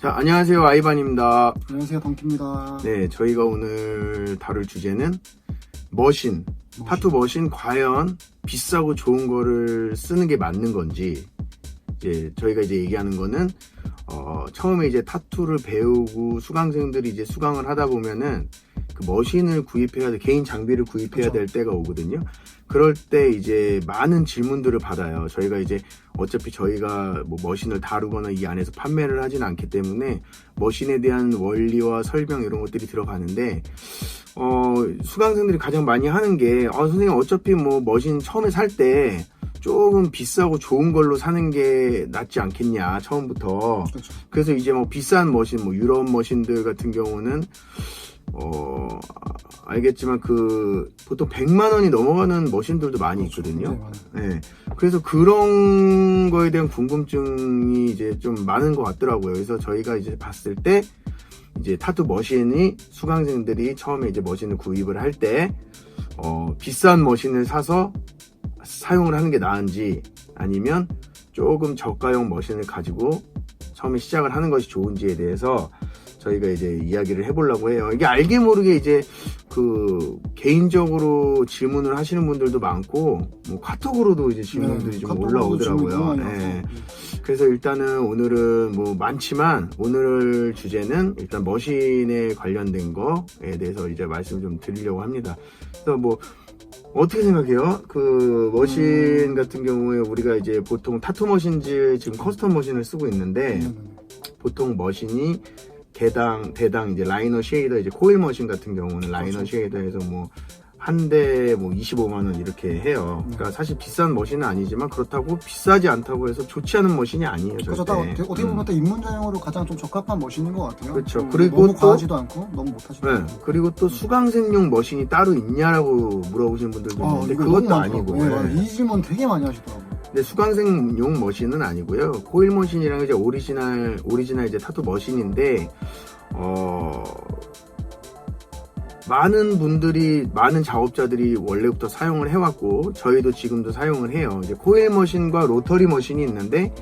자, 안녕하세요. 아이반입니다. 안녕하세요, 덩키입니다. 네, 저희가 오늘 다룰 주제는 머신. 타투 머신 과연 비싸고 좋은 거를 쓰는 게 맞는 건지. 저희가 얘기하는 거는 처음에 타투를 배우고 수강생들이 수강을 하다 보면은 그 머신을 구입해야 돼, 개인 장비를 구입해야 될 때가 오거든요. 그럴 때 많은 질문들을 받아요. 저희가 어차피 저희가 뭐 머신을 다루거나 이 안에서 판매를 하진 않기 때문에 머신에 대한 원리와 설명 이런 것들이 들어가는데 수강생들이 가장 많이 하는 게 선생님 어차피 뭐 머신 처음에 살 때 조금 비싸고 좋은 걸로 사는 게 낫지 않겠냐 처음부터. 그렇죠. 그래서 뭐 비싼 머신, 뭐 유럽 머신들 같은 경우는 알겠지만 보통 100만 원이 넘어가는 머신들도 많이 있거든요. 네. 그래서 그런 거에 대한 궁금증이 좀 많은 것 같더라고요. 그래서 저희가 봤을 때 타투 머신이 수강생들이 처음에 머신을 구입을 할 때 비싼 머신을 사서 사용을 하는 게 나은지 아니면 조금 저가형 머신을 가지고 처음에 시작을 하는 것이 좋은지에 대해서 저희가 이야기를 해보려고 해요. 이게 알게 모르게 개인적으로 질문을 하시는 분들도 많고, 뭐 카톡으로도 질문들이 좀 올라오더라고요. 네. 그래서 일단은 오늘은 뭐 많지만 오늘 주제는 일단 머신에 관련된 거에 대해서 말씀을 좀 드리려고 합니다. 그래서 뭐 어떻게 생각해요? 머신 같은 경우에 우리가 보통 타투 머신질 지금 커스텀 머신을 쓰고 있는데 보통 머신이 대당 라이너 쉐이더 코일 머신 같은 경우는 라이너 쉐이더에서 뭐 한 대 뭐 25만 원 이렇게 해요. 그러니까 사실 비싼 머신은 아니지만 그렇다고 비싸지 않다고 해서 좋지 않은 머신이 아니에요. 그렇죠. 어떻게 보면 입문자용으로 가장 좀 적합한 머신인 것 같아요. 그렇죠. 그리고 너무 과하지도 않고 너무 못하지도 않고. 그리고 또 수강생용 머신이 따로 있냐라고 물어보시는 분들도 있는데 그것도 아니고. 이 질문 되게 많이 하시더라고요. 근데 수강생용 머신은 아니고요. 코일 머신이랑 오리지널 타투 머신인데 많은 작업자들이 원래부터 사용을 해왔고 저희도 지금도 사용을 해요. 코일 머신과 로터리 머신이 있는데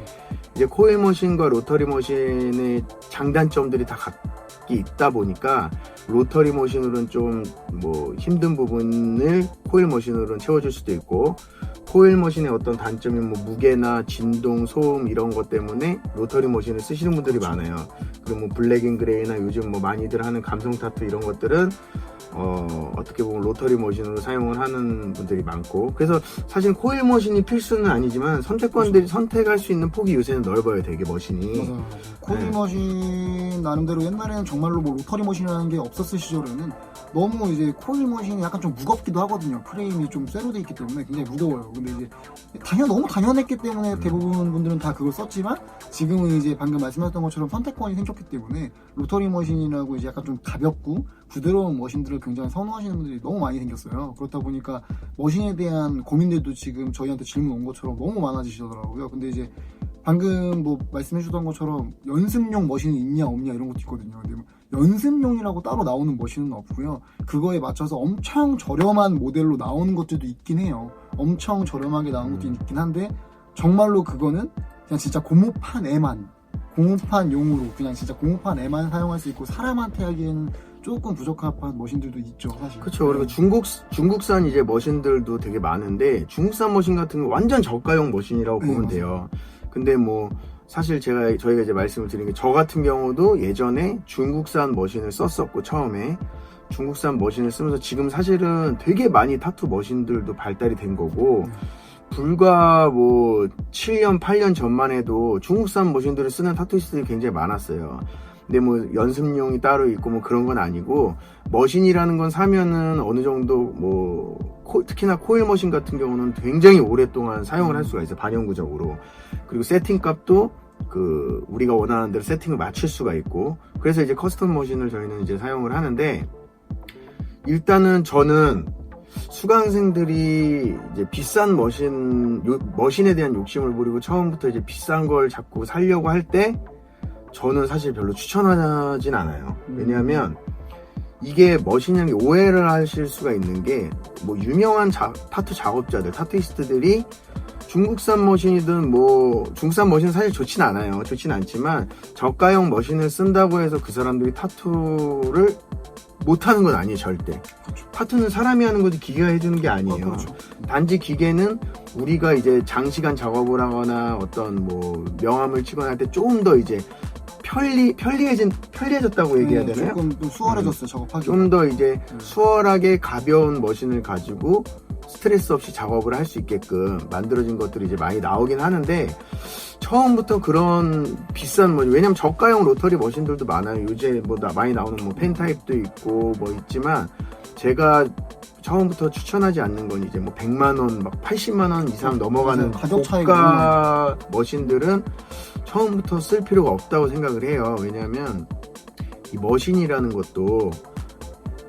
코일 머신과 로터리 머신의 장단점들이 다 각기 있다 보니까 로터리 머신으로는 좀 뭐 힘든 부분을 코일 머신으로는 채워줄 수도 있고 코일 머신의 어떤 단점이 뭐 무게나 진동, 소음 이런 것 때문에 로터리 머신을 쓰시는 분들이 많아요. 그리고 뭐 블랙 앤 그레이나 요즘 뭐 많이들 하는 감성 타투 이런 것들은 어떻게 보면 로터리 머신으로 사용을 하는 분들이 많고 그래서 사실 코일 머신이 필수는 아니지만 선택권들이 선택할 수 있는 폭이 요새는 넓어요. 되게 머신이. 맞아요. 코일 머신 나름대로 옛날에는 정말로 뭐 로터리 머신이라는 게 없었을 시절에는 너무 코일 머신이 약간 좀 무겁기도 하거든요. 프레임이 좀 쇠로 돼 있기 때문에 굉장히 무거워요. 근데 너무 당연했기 때문에 대부분 분들은 다 그걸 썼지만 지금은 방금 말씀하셨던 것처럼 선택권이 생겼기 때문에 로터리 머신이라고 약간 좀 가볍고 부드러운 머신들을 굉장히 선호하시는 분들이 너무 많이 생겼어요. 그렇다 보니까 머신에 대한 고민들도 지금 저희한테 질문 온 것처럼 너무 많아지시더라고요. 근데 방금 뭐 말씀해 주던 것처럼 연습용 머신이 있냐 없냐 이런 것도 있거든요. 근데 연습용이라고 따로 나오는 머신은 없고요. 그거에 맞춰서 엄청 저렴한 모델로 나오는 것들도 있긴 해요. 엄청 저렴하게 나오는 것도 있긴 한데 정말로 그거는 그냥 진짜 공업판용으로 그냥 진짜 공업판에만 사용할 수 있고 사람한테 하기에는 조금 부적합한 머신들도 있죠, 사실. 그렇죠. 그리고 중국산 머신들도 되게 많은데 중국산 머신 같은 거 완전 저가용 머신이라고 보면 돼요. 근데 뭐 사실 저희가 말씀을 드린 게 저 같은 경우도 예전에 중국산 머신을 썼었고 처음에 중국산 머신을 쓰면서 지금 사실은 되게 많이 타투 머신들도 발달이 된 거고 불과 뭐 7년, 8년 전만 해도 중국산 머신들을 쓰는 타투이스트들이 굉장히 많았어요. 근데 뭐 연습용이 따로 있고 뭐 그런 건 아니고 머신이라는 건 사면은 어느 정도 특히나 코일 머신 같은 경우는 굉장히 오랫동안 사용을 할 수가 있어요. 반영구적으로. 그리고 세팅 값도 우리가 원하는 대로 세팅을 맞출 수가 있고 그래서 커스텀 머신을 저희는 사용을 하는데 일단은 저는 수강생들이 비싼 머신에 대한 욕심을 부리고 처음부터 비싼 걸 자꾸 사려고 할 때 저는 사실 별로 추천하진 않아요. 왜냐하면 이게 머신이라는 게 오해를 하실 수가 있는 게 뭐 유명한 타투 작업자들, 타투이스트들이 중국산 머신이든 뭐 중국산 머신은 사실 좋진 않아요. 좋진 않지만 저가형 머신을 쓴다고 해서 그 사람들이 타투를 못하는 건 아니에요. 절대. 그렇죠. 타투는 사람이 하는 거지 기계가 해주는 게 아니에요. 그렇죠. 단지 기계는 우리가 이제 장시간 작업을 하거나 어떤 뭐 명암을 치거나 할 때 조금 더 이제 편리해졌다고 얘기해야 되나요? 조금 또 수월해졌어요. 작업하기. 좀 더 이제 수월하게 가벼운 머신을 가지고 스트레스 없이 작업을 할 수 있게끔 만들어진 것들이 이제 많이 나오긴 하는데, 처음부터 그런 비싼 머신, 왜냐면 저가형 로터리 머신들도 많아요. 요새 뭐 많이 나오는 뭐 펜타입도 있고 뭐 있지만, 제가 처음부터 추천하지 않는 건 이제 뭐 100만원, 막 80만원 이상 넘어가는 가격 고가 머신들은 처음부터 쓸 필요가 없다고 생각을 해요. 왜냐면 이 머신이라는 것도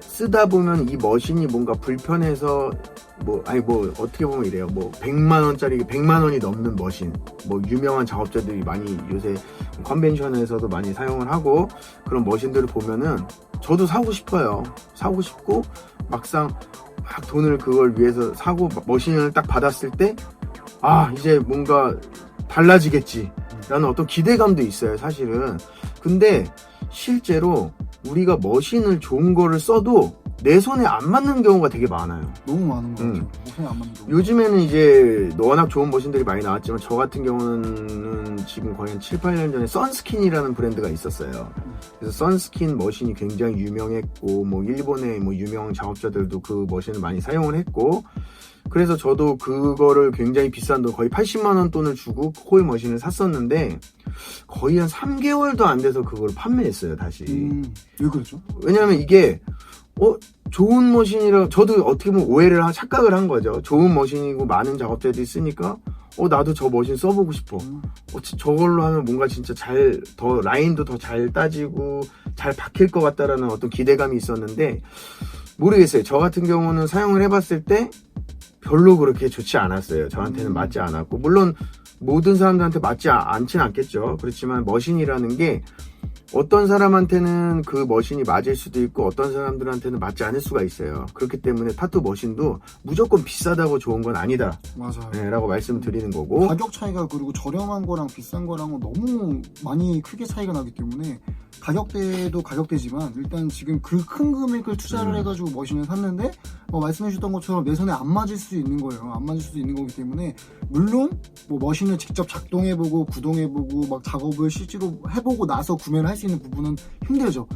쓰다 보면 이 머신이 뭔가 불편해서 어떻게 보면 이래요. 뭐 100만원짜리 100만원이 넘는 머신, 뭐 유명한 작업자들이 많이 요새 컨벤션에서도 많이 사용을 하고 그런 머신들을 보면은 저도 사고 싶어요. 사고 싶고 막상 막 돈을 그걸 위해서 사고 머신을 딱 받았을 때 이제 뭔가 달라지겠지 라는 어떤 기대감도 있어요, 사실은. 근데 실제로 우리가 머신을 좋은 거를 써도 내 손에 안 맞는 경우가 되게 많아요. 너무 많은 거 같아요. 손에 안 맞는 경우. 요즘에는 이제 워낙 좋은 머신들이 많이 나왔지만, 저 같은 경우는 지금 거의 한 7, 8년 전에 선스킨이라는 브랜드가 있었어요. 그래서 선스킨 머신이 굉장히 유명했고, 뭐 일본의 뭐 유명 작업자들도 그 머신을 많이 사용을 했고, 그래서 저도 그거를 굉장히 비싼 돈, 거의 80만원 돈을 주고 코일 머신을 샀었는데 거의 한 3개월도 안 돼서 그걸 판매했어요, 다시. 왜 그랬죠? 왜냐면 이게 좋은 머신이라, 저도 어떻게 보면 착각을 한 거죠. 좋은 머신이고 많은 작업자들이 쓰니까 나도 저 머신 써보고 싶어. 저걸로 하면 뭔가 진짜 더 라인도 더 잘 따지고 잘 박힐 것 같다라는 어떤 기대감이 있었는데, 모르겠어요. 저 같은 경우는 사용을 해봤을 때 별로 그렇게 좋지 않았어요. 저한테는 맞지 않았고, 물론 모든 사람들한테 맞지 않진 않겠죠. 그렇지만 머신이라는 게 어떤 사람한테는 그 머신이 맞을 수도 있고 어떤 사람들한테는 맞지 않을 수가 있어요. 그렇기 때문에 타투 머신도 무조건 비싸다고 좋은 건 아니다. 맞아요. 네, 라고 말씀드리는 거고, 가격 차이가, 그리고 저렴한 거랑 비싼 거랑은 너무 많이 크게 차이가 나기 때문에 가격대도 가격대지만 일단 지금 그 큰 금액을 투자를 해가지고 머신을 샀는데 말씀해주셨던 것처럼 내 손에 안 맞을 수 있는 거예요. 안 맞을 수도 있는 거기 때문에, 물론 뭐 머신을 직접 작동해보고 구동해보고 막 작업을 실제로 해보고 나서 구매를 할 수 있는 부분은 힘들죠.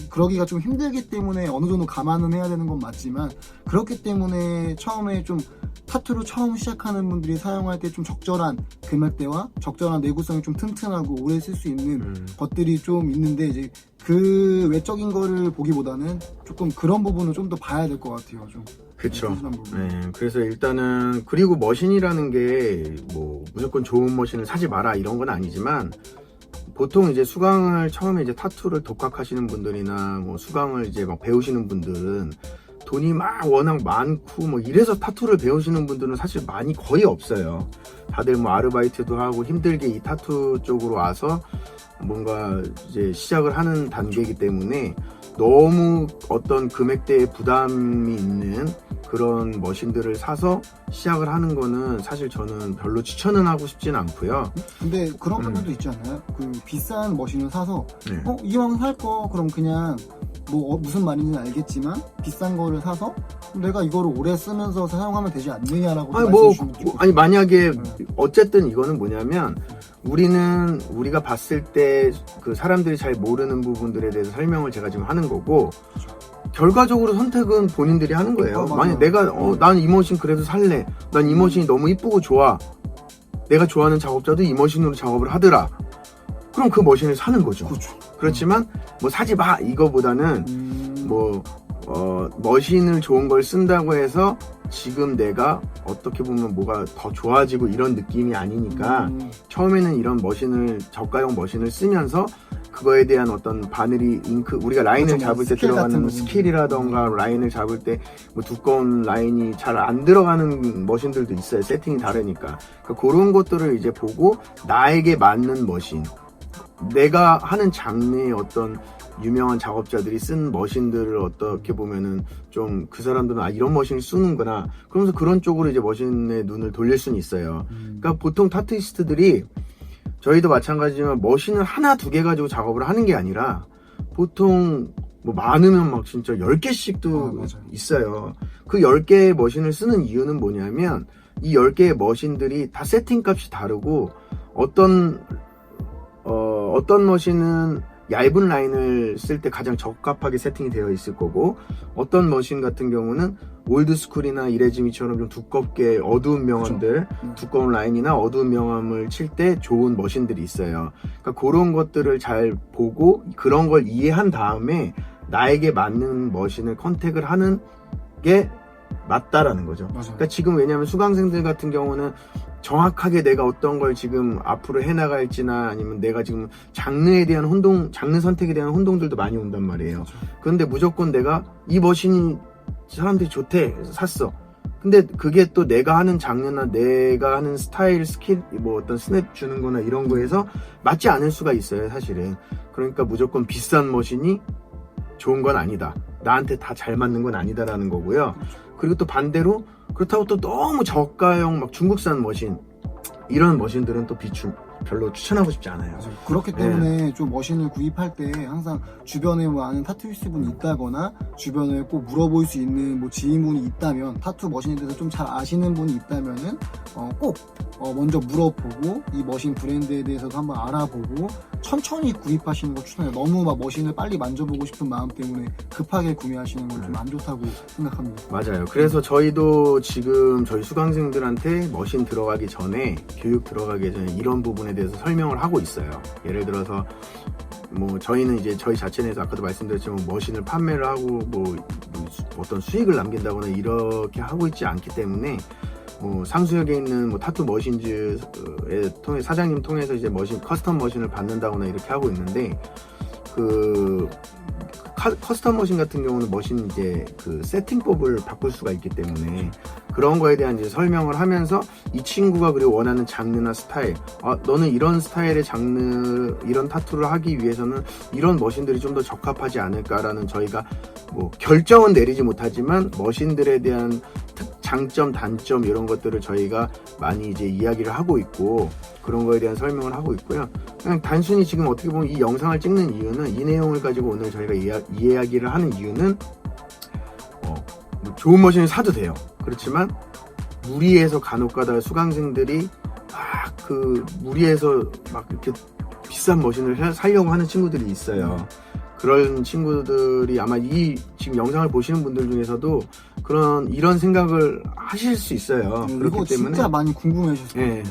그러기가 좀 힘들기 때문에 어느 정도 감안은 해야 되는 건 맞지만, 그렇기 때문에 처음에 좀 타투를 처음 시작하는 분들이 사용할 때 좀 적절한 금액대와 적절한 내구성이 좀 튼튼하고 오래 쓸 수 있는 것들이 좀 있는데, 이제 그 외적인 거를 보기보다는 조금 그런 부분을 좀 더 봐야 될 것 같아요. 좀. 그쵸. 소중한 부분. 네, 그래서 일단은, 그리고 머신이라는 게 뭐 무조건 좋은 머신을 사지 마라 이런 건 아니지만, 보통 이제 수강을 처음에 이제 타투를 독학하시는 분들이나 뭐 수강을 이제 막 배우시는 분들은 돈이 막 워낙 많고 뭐 이래서 타투를 배우시는 분들은 사실 많이 거의 없어요. 다들 뭐 아르바이트도 하고 힘들게 이 타투 쪽으로 와서 뭔가 이제 시작을 하는 단계이기 때문에 너무 어떤 금액대의 부담이 있는 그런 머신들을 사서 시작을 하는 거는 사실 저는 별로 추천은 하고 싶진 않고요. 근데 그런 분들도 있지 않나요? 그 비싼 머신을 사서 네. 이왕 살 거 그럼 그냥 뭐 무슨 말인지는 알겠지만 비싼 거를 사서 내가 이거를 오래 쓰면서 사용하면 되지 않느냐라고 아니 만약에 어쨌든 이거는 뭐냐면, 우리가 봤을 때 그 사람들이 잘 모르는 부분들에 대해서 설명을 제가 지금 하는 거고, 결과적으로 선택은 본인들이 하는 거예요. 만약 내가 난 이 머신 그래도 살래, 난 이 머신이 너무 이쁘고 좋아, 내가 좋아하는 작업자도 이 머신으로 작업을 하더라, 그럼 그 머신을 사는 거죠. 그렇죠. 그렇지만 뭐 사지 마 이거보다는 머신을 좋은 걸 쓴다고 해서 지금 내가 어떻게 보면 뭐가 더 좋아지고 이런 느낌이 아니니까, 처음에는 이런 저가형 머신을 쓰면서 그거에 대한 어떤 바늘이 우리가 라인을 그렇죠, 잡을 때 들어가는 스킬이라던가 라인을 잡을 때 뭐 두꺼운 라인이 잘 안 들어가는 머신들도 있어요. 세팅이 다르니까. 그러니까 그런 것들을 이제 보고 나에게 맞는 머신, 내가 하는 장르의 어떤 유명한 작업자들이 쓴 머신들을 어떻게 보면은 좀 그 사람들은 아 이런 머신을 쓰는구나 그러면서 그런 쪽으로 이제 머신의 눈을 돌릴 수는 있어요. 그러니까 보통 타투이스트들이 저희도 마찬가지지만 머신을 하나 두 개 가지고 작업을 하는 게 아니라 보통 뭐 많으면 막 진짜 10개씩도 있어요. 그 10개의 머신을 쓰는 이유는 뭐냐면 이 10개의 머신들이 다 세팅 값이 다르고 어떤 머신은 얇은 라인을 쓸 때 가장 적합하게 세팅이 되어 있을 거고 어떤 머신 같은 경우는 올드스쿨이나 이레즈미처럼 좀 두껍게 어두운 명암들 두꺼운 라인이나 어두운 명암을 칠 때 좋은 머신들이 있어요. 그러니까 그런 것들을 잘 보고 그런 걸 이해한 다음에 나에게 맞는 머신을 컨택을 하는 게 맞다라는 거죠. 맞아요. 그러니까 지금 왜냐하면 수강생들 같은 경우는 정확하게 내가 어떤 걸 지금 앞으로 해나갈지나 아니면 내가 지금 장르에 대한 장르 선택에 대한 혼동들도 많이 온단 말이에요. 그런데 무조건 내가 이 머신이 사람들이 좋대 샀어. 근데 그게 또 내가 하는 장르나 내가 하는 스타일, 스킬, 뭐 어떤 스냅 주는 거나 이런 거에서 맞지 않을 수가 있어요, 사실은. 그러니까 무조건 비싼 머신이 좋은 건 아니다. 나한테 다 잘 맞는 건 아니다라는 거고요. 그리고 또 반대로 그렇다고 또 너무 저가형 막 중국산 머신 이런 머신들은 또 별로 추천하고 싶지 않아요. 그렇기 때문에 좀 머신을 구입할 때 항상 주변에 뭐 아는 타투이스트 분이 있다거나 주변에 꼭 물어볼 수 있는 뭐 지인분이 있다면 타투 머신에 대해서 좀 잘 아시는 분이 있다면은 꼭 먼저 물어보고 이 머신 브랜드에 대해서도 한번 알아보고 천천히 구입하시는 거 추천해요. 너무 막 머신을 빨리 만져보고 싶은 마음 때문에 급하게 구매하시는 건 좀 안 좋다고 생각합니다. 맞아요. 그래서 저희도 지금 저희 수강생들한테 머신 들어가기 전에 교육 들어가기 전에 이런 부분에 대해서 설명을 하고 있어요. 예를 들어서 뭐 저희는 이제 저희 자체 내에서 아까도 말씀드렸지만 머신을 판매를 하고 뭐 어떤 수익을 남긴다거나 이렇게 하고 있지 않기 때문에 뭐 상수역에 있는 뭐 타투 머신즈에 통해 사장님 통해서 이제 머신 커스텀 머신을 받는다거나 이렇게 하고 있는데 그 커스텀 머신 같은 경우는 머신 이제 그 세팅법을 바꿀 수가 있기 때문에 그런 거에 대한 이제 설명을 하면서 이 친구가 그리고 원하는 장르나 스타일, 너는 이런 스타일의 장르, 이런 타투를 하기 위해서는 이런 머신들이 좀 더 적합하지 않을까라는 저희가 뭐 결정은 내리지 못하지만 머신들에 대한 장점, 단점 이런 것들을 저희가 많이 이제 이야기를 하고 있고 그런 거에 대한 설명을 하고 있고요. 그냥 단순히 지금 어떻게 보면 이 영상을 찍는 이유는 이 내용을 가지고 오늘 저희가 이야기를 하는 이유는 뭐 좋은 머신을 사도 돼요. 그렇지만 무리해서 간혹가다 수강생들이 막 그 무리해서 막 이렇게 비싼 머신을 사려고 하는 친구들이 있어요. 그런 친구들이 아마 이 지금 영상을 보시는 분들 중에서도 이런 생각을 하실 수 있어요. 이거 그렇기 때문에 진짜 많이 궁금해하셨을 거예요.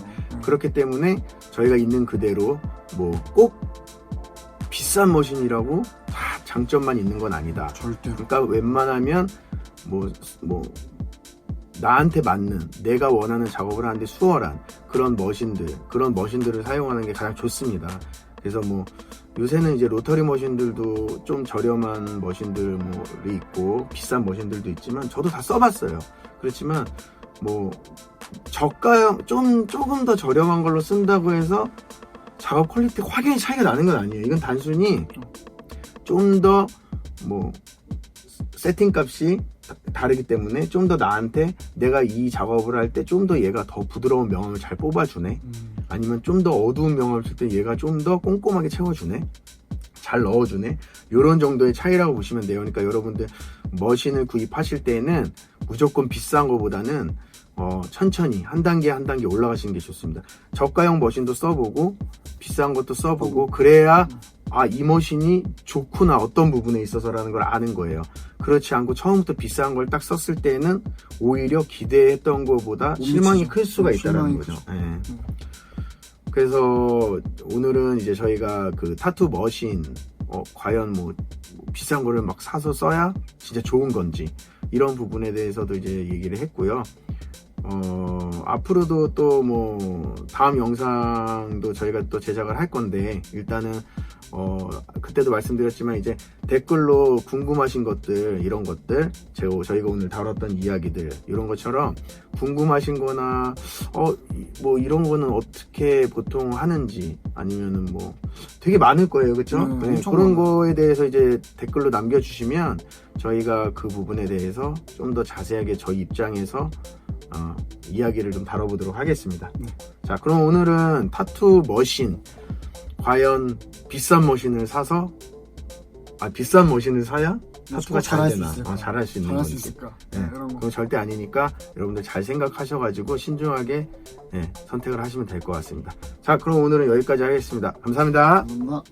그렇기 때문에 저희가 있는 그대로 뭐 꼭 비싼 머신이라고 다 장점만 있는 건 아니다. 절대로. 그러니까 웬만하면 뭐 나한테 맞는 내가 원하는 작업을 하는데 수월한 그런 머신들을 사용하는 게 가장 좋습니다. 그래서 뭐 요새는 이제 로터리 머신들도 좀 저렴한 머신들이 있고 비싼 머신들도 있지만 저도 다 써봤어요. 그렇지만 뭐 저가형 조금 더 저렴한 걸로 쓴다고 해서 작업 퀄리티 확연히 차이가 나는 건 아니에요. 이건 단순히 좀 더 뭐 세팅 값이 다르기 때문에 좀 더 나한테 내가 이 작업을 할 때 좀 더 얘가 더 부드러운 명암을 잘 뽑아주네. 아니면 좀 더 어두운 명암을 칠 때 얘가 좀 더 꼼꼼하게 채워주네. 잘 넣어주네. 이런 정도의 차이라고 보시면 돼요. 그러니까 여러분들 머신을 구입하실 때는 무조건 비싼 거보다는 천천히 한 단계 한 단계 올라가시는 게 좋습니다. 저가형 머신도 써보고 비싼 것도 써보고 그래야 이 머신이 좋구나 어떤 부분에 있어서라는 걸 아는 거예요. 그렇지 않고 처음부터 비싼 걸 딱 썼을 때는 오히려 기대했던 것보다 실망이 클 수가 있다는 거죠. 네. 그래서 오늘은 이제 저희가 그 타투 머신 과연 뭐 비싼 거를 막 사서 써야 진짜 좋은 건지 이런 부분에 대해서도 이제 얘기를 했고요. 앞으로도 또 뭐 다음 영상도 저희가 또 제작을 할 건데 일단은 그때도 말씀드렸지만 이제 댓글로 궁금하신 것들, 이런 것들, 저희가 오늘 다뤘던 이야기들, 이런 것처럼 궁금하신 거나, 뭐 이런 거는 어떻게 보통 하는지, 아니면은 뭐 되게 많을 거예요. 그쵸? 네, 엄청 그런 많아요. 거에 대해서 이제 댓글로 남겨주시면 저희가 그 부분에 대해서 좀 더 자세하게 저희 입장에서 이야기를 좀 다뤄보도록 하겠습니다. 네. 자, 그럼 오늘은 타투 머신, 과연 비싼 머신을 사서 비싼 머신을 사야 타투가 잘 잘할 수 되나, 있을까? 잘할 수 있는 잘할 수 건지. 있을까? 네, 네, 이런 거. 그건 절대 아니니까 여러분들 잘 생각하셔가지고 신중하게 선택을 하시면 될 것 같습니다. 자, 그럼 오늘은 여기까지 하겠습니다. 감사합니다. 감사합니다.